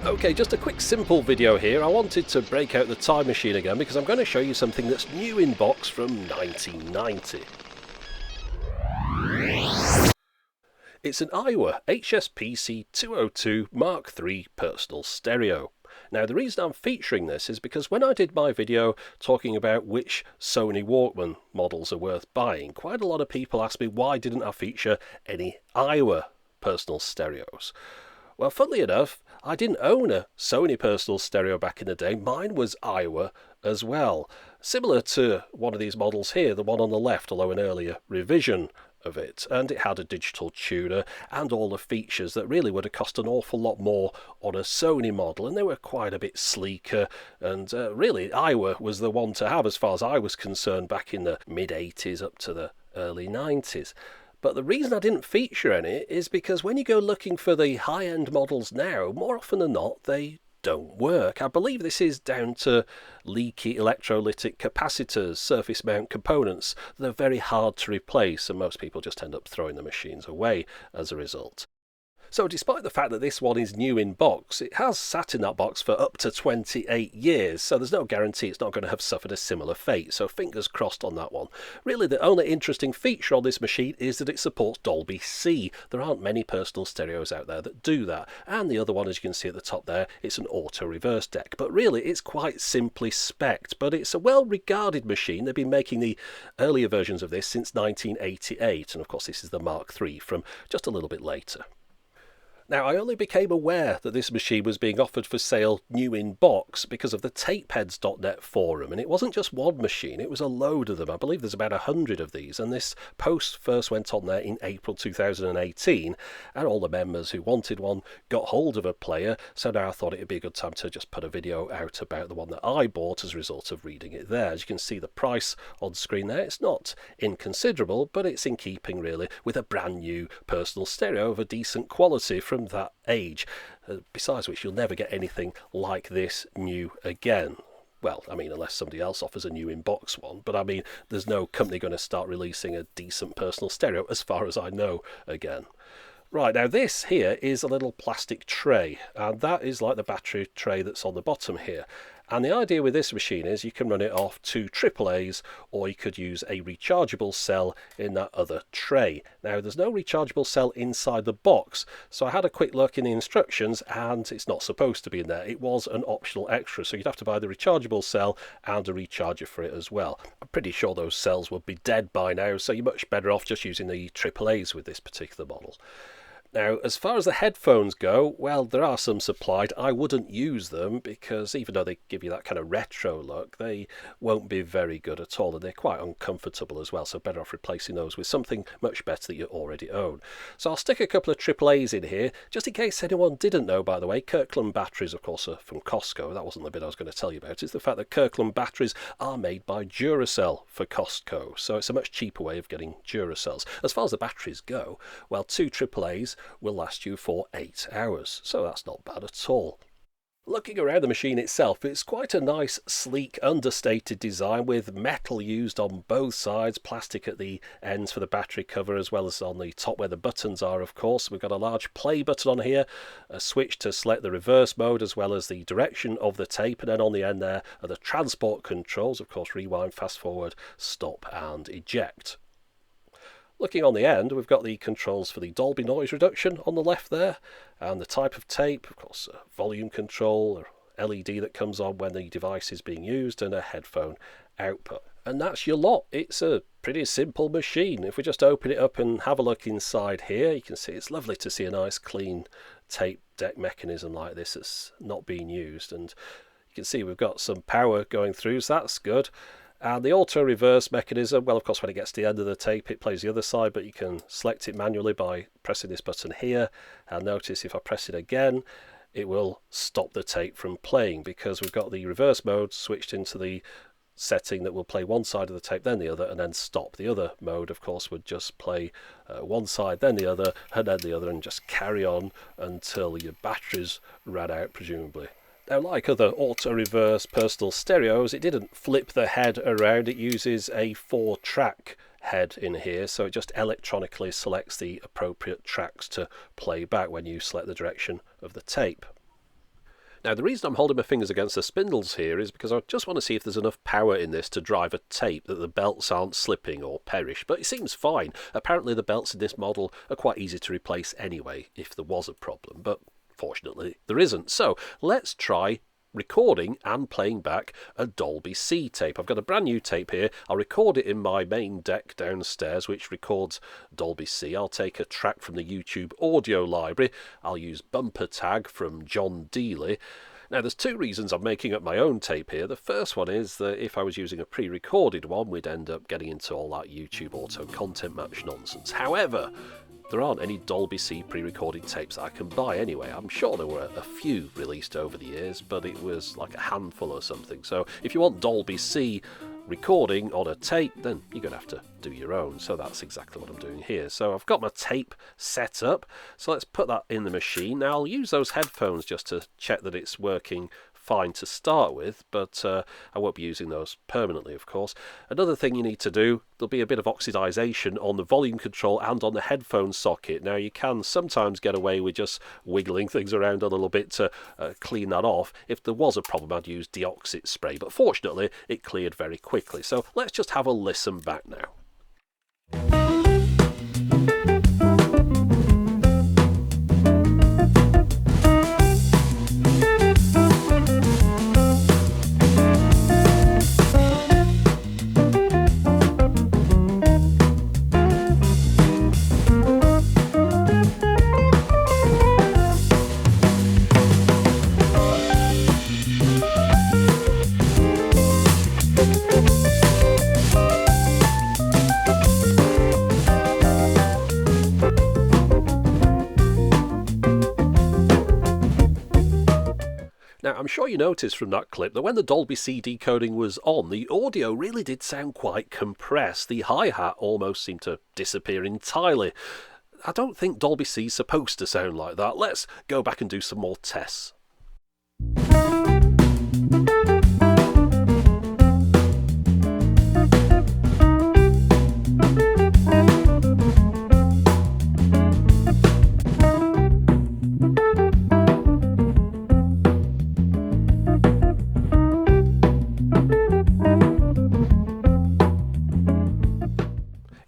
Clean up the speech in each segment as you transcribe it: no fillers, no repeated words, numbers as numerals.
Okay, just a quick simple video here. I wanted to break out the time machine again because I'm going to show you something that's new in box from 1990. It's an Aiwa HS-PC202 Mark III personal stereo. Now the reason I'm featuring this is because when I did my video talking about which Sony Walkman models are worth buying, quite a lot of people asked me why didn't I feature any Aiwa personal stereos. Well, funnily enough, I didn't own a Sony personal stereo back in the day. Mine was Aiwa as well. Similar to one of these models here, the one on the left, although an earlier revision of it. And it had a digital tuner and all the features that really would have cost an awful lot more on a Sony model. And they were quite a bit sleeker. And really, Aiwa was the one to have as far as I was concerned back in the mid-80s up to the early 90s. But the reason I didn't feature any is because when you go looking for the high-end models now, more often than not, they don't work. I believe this is down to leaky electrolytic capacitors, surface mount components. They're very hard to replace, and most people just end up throwing the machines away as a result. So despite the fact that this one is new in box, it has sat in that box for up to 28 years, so there's no guarantee it's not going to have suffered a similar fate, so fingers crossed on that one. Really, the only interesting feature on this machine is that it supports Dolby C. There aren't many personal stereos out there that do that, and the other one, as you can see at the top there, it's an auto reverse deck, but really it's quite simply spec'd, but it's a well-regarded machine. They've been making the earlier versions of this since 1988, and of course this is the Mark III from just a little bit later. Now, I only became aware that this machine was being offered for sale new in box because of the tapeheads.net forum, and it wasn't just one machine, it was a load of them. I believe there's about 100 of these, and this post first went on there in April 2018, and all the members who wanted one got hold of a player, so now I thought it would be a good time to just put a video out about the one that I bought as a result of reading it there. As you can see the price on screen there, it's not inconsiderable, but it's in keeping really with a brand new personal stereo of a decent quality from that age, besides which you'll never get anything like this new again. Well, I mean, unless somebody else offers a new in-box one, but I mean, there's no company going to start releasing a decent personal stereo as far as I know again. Right, now this here is a little plastic tray, and that is like the battery tray that's on the bottom here. And the idea with this machine is you can run it off two AAAs, or you could use a rechargeable cell in that other tray. Now there's no rechargeable cell inside the box, so I had a quick look in the instructions and it's not supposed to be in there. It was an optional extra, so you'd have to buy the rechargeable cell and a recharger for it as well. I'm pretty sure those cells would be dead by now, so you're much better off just using the AAAs with this particular model. Now, as far as the headphones go, well, there are some supplied. I wouldn't use them because even though they give you that kind of retro look, they won't be very good at all, and they're quite uncomfortable as well, so better off replacing those with something much better that you already own. So I'll stick a couple of AAAs in here, just in case anyone didn't know, by the way. Kirkland batteries, of course, are from Costco. That wasn't the bit I was going to tell you about. It's the fact that Kirkland batteries are made by Duracell for Costco, so it's a much cheaper way of getting Duracells. As far as the batteries go, well, two AAAs will last you for 8 hours, so that's not bad at all. Looking around the machine itself, it's quite a nice, sleek, understated design with metal used on both sides, plastic at the ends for the battery cover as well as on the top where the buttons are, of course. We've got a large play button on here, a switch to select the reverse mode as well as the direction of the tape, and then on the end there are the transport controls, of course, rewind, fast forward, stop and eject. Looking on the end, we've got the controls for the Dolby noise reduction on the left there, and the type of tape, of course, a volume control, a LED that comes on when the device is being used, and a headphone output. And that's your lot. It's a pretty simple machine. If we just open it up and have a look inside here, you can see it's lovely to see a nice clean tape deck mechanism like this that's not being used. And you can see we've got some power going through, so that's good. And the auto reverse mechanism, well, of course, when it gets to the end of the tape, it plays the other side, but you can select it manually by pressing this button here. And notice if I press it again, it will stop the tape from playing because we've got the reverse mode switched into the setting that will play one side of the tape, then the other, and then stop. The other mode, of course, would just play one side, then the other, and then the other, and just carry on until your batteries ran out, presumably. Now, like other auto-reverse personal stereos, it didn't flip the head around. It uses a 4-track head in here, so it just electronically selects the appropriate tracks to play back when you select the direction of the tape. Now, the reason I'm holding my fingers against the spindles here is because I just want to see if there's enough power in this to drive a tape that the belts aren't slipping or perish, but it seems fine. Apparently the belts in this model are quite easy to replace anyway, if there was a problem, but fortunately there isn't. So let's try recording and playing back a Dolby C tape. I've got a brand new tape here. I'll record it in my main deck downstairs, which records Dolby C. I'll take a track from the YouTube audio library. I'll use Bumper Tag from John Dealey. Now, there's two reasons I'm making up my own tape here. The first one is that if I was using a pre-recorded one, we'd end up getting into all that YouTube auto content match nonsense. However, there aren't any Dolby C pre-recorded tapes that I can buy anyway. I'm sure there were a few released over the years, but it was like a handful or something. So if you want Dolby C recording on a tape, then you're going to have to do your own. So that's exactly what I'm doing here. So I've got my tape set up. So let's put that in the machine. Now I'll use those headphones just to check that it's working fine to start with, but I won't be using those permanently, of course. Another thing you need to do, there'll be a bit of oxidization on the volume control and on the headphone socket. Now, you can sometimes get away with just wiggling things around a little bit to clean that off. If there was a problem, I'd use deoxit spray, but fortunately it cleared very quickly. So let's just have a listen back now. Now, I'm sure you noticed from that clip that when the Dolby C decoding was on, the audio really did sound quite compressed. The hi-hat almost seemed to disappear entirely. I don't think Dolby C is supposed to sound like that. Let's go back and do some more tests.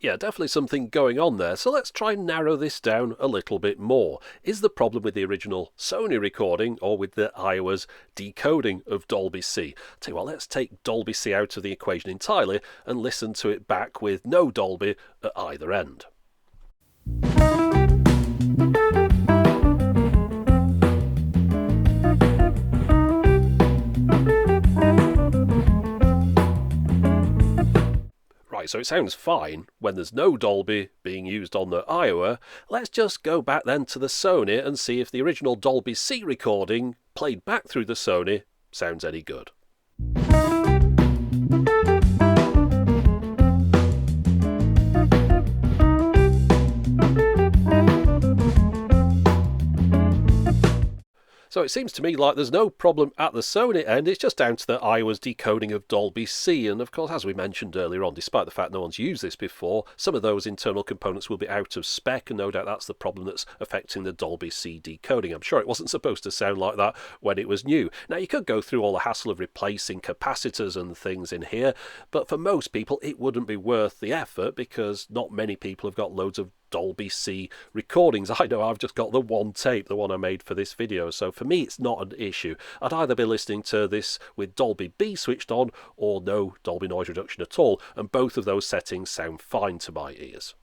Yeah, definitely something going on there. So let's try and narrow this down a little bit more. Is the problem with the original Sony recording or with the Aiwa's decoding of Dolby C? Tell you what, let's take Dolby C out of the equation entirely and listen to it back with no Dolby at either end. Right, so it sounds fine when there's no Dolby being used on the Aiwa. Let's just go back then to the Sony and see if the original Dolby C recording played back through the Sony sounds any good. So it seems to me like there's no problem at the Sony end, it's just down to the Aiwa's decoding of Dolby C. And of course, as we mentioned earlier on, despite the fact no one's used this before, some of those internal components will be out of spec, and no doubt that's the problem that's affecting the Dolby C decoding. I'm sure it wasn't supposed to sound like that when it was new. Now, you could go through all the hassle of replacing capacitors and things in here, but for most people it wouldn't be worth the effort because not many people have got loads of Dolby C recordings. I know I've just got the one tape, the one I made for this video, so for me it's not an issue. I'd either be listening to this with Dolby B switched on or no Dolby noise reduction at all, and both of those settings sound fine to my ears.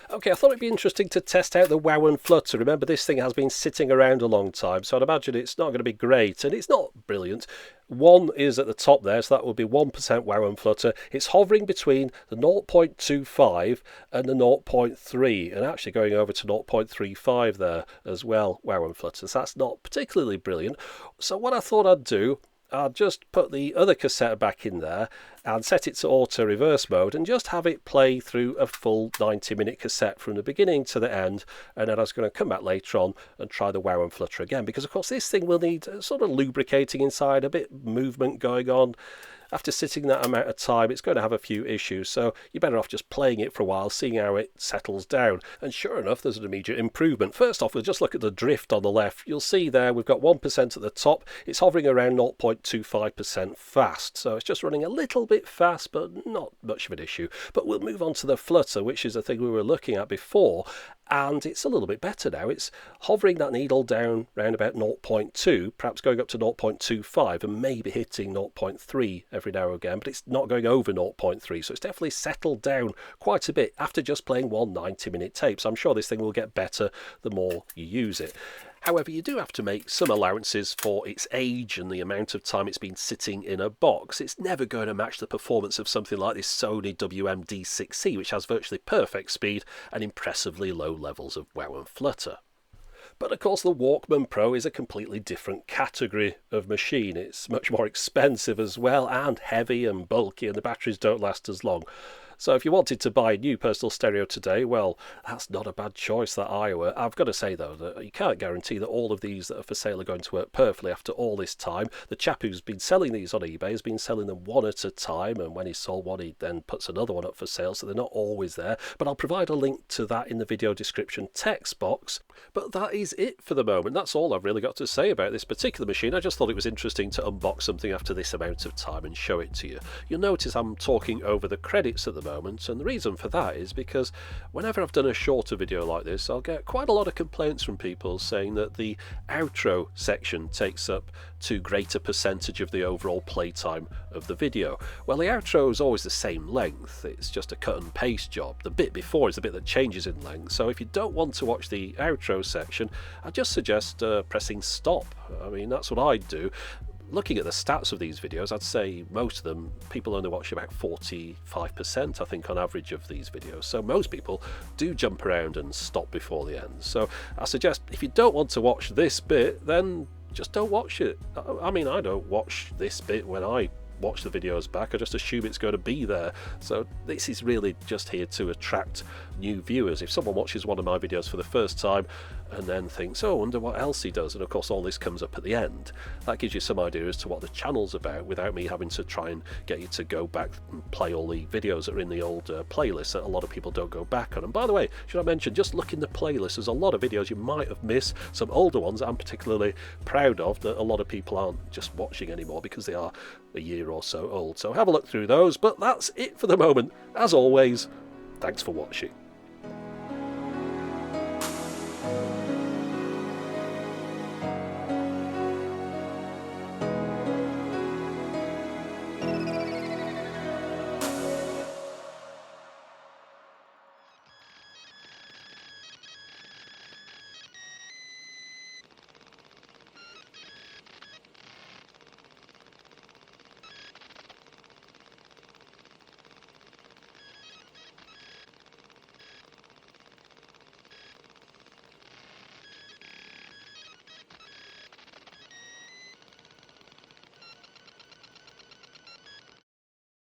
Okay, I thought it'd be interesting to test out the wow and flutter. Remember, this thing has been sitting around a long time, so I'd imagine it's not going to be great, and it's not brilliant. 1 is at the top there, so that would be 1% wow and flutter. It's hovering between the 0.25 and the 0.3, and actually going over to 0.35 there as well, wow and flutter. So that's not particularly brilliant. So what I thought I'd do, I'll just put the other cassette back in there, and set it to auto reverse mode and just have it play through a full 90-minute cassette from the beginning to the end. And then I was going to come back later on and try the wow and flutter again, because of course this thing will need sort of lubricating inside, a bit of movement going on. After sitting that amount of time, it's going to have a few issues, so you're better off just playing it for a while, seeing how it settles down. And sure enough, there's an immediate improvement. First off, we'll just look at the drift on the left. You'll see there we've got 1% at the top. It's hovering around 0.25% fast, so it's just running a little bit fast, but not much of an issue. But we'll move on to the flutter, which is the thing we were looking at before, and it's a little bit better now. It's hovering that needle down around about 0.2, perhaps going up to 0.25 and maybe hitting 0.3 every now and again, but it's not going over 0.3, so it's definitely settled down quite a bit after just playing one 90-minute tape. So I'm sure this thing will get better the more you use it. However, you do have to make some allowances for its age and the amount of time it's been sitting in a box. It's never going to match the performance of something like this Sony WM-D6C, which has virtually perfect speed and impressively low levels of wow and flutter. But of course the Walkman Pro is a completely different category of machine. It's much more expensive as well, and heavy and bulky, and the batteries don't last as long. So if you wanted to buy a new personal stereo today, well, that's not a bad choice, that Aiwa. I've got to say, though, that you can't guarantee that all of these that are for sale are going to work perfectly after all this time. The chap who's been selling these on eBay has been selling them one at a time, and when he's sold one, he then puts another one up for sale, so they're not always there. But I'll provide a link to that in the video description text box. But that is it for the moment. That's all I've really got to say about this particular machine. I just thought it was interesting to unbox something after this amount of time and show it to you. You'll notice I'm talking over the credits at the moment, and the reason for that is because whenever I've done a shorter video like this, I'll get quite a lot of complaints from people saying that the outro section takes up too great a percentage of the overall playtime of the video. Well, the outro is always the same length. It's just a cut and paste job. The bit before is the bit that changes in length, so if you don't want to watch the outro section, I just suggest pressing stop. I mean, that's what I'd do. Looking at the stats of these videos, I'd say most of them, people only watch about 45%, I think, on average of these videos. So most people do jump around and stop before the end. So I suggest if you don't want to watch this bit, then just don't watch it. I mean, I don't watch this bit when I watch the videos back. I just assume it's going to be there. So this is really just here to attract new viewers. If someone watches one of my videos for the first time and then thinks, oh, I wonder what else he does, and of course all this comes up at the end, that gives you some idea as to what the channel's about without me having to try and get you to go back and play all the videos that are in the old playlist that a lot of people don't go back on. And by the way, should I mention, just look in the playlist, there's a lot of videos you might have missed, some older ones that I'm particularly proud of that a lot of people aren't just watching anymore because they are a year or so old. So have a look through those. But that's it for the moment. As always, thanks for watching.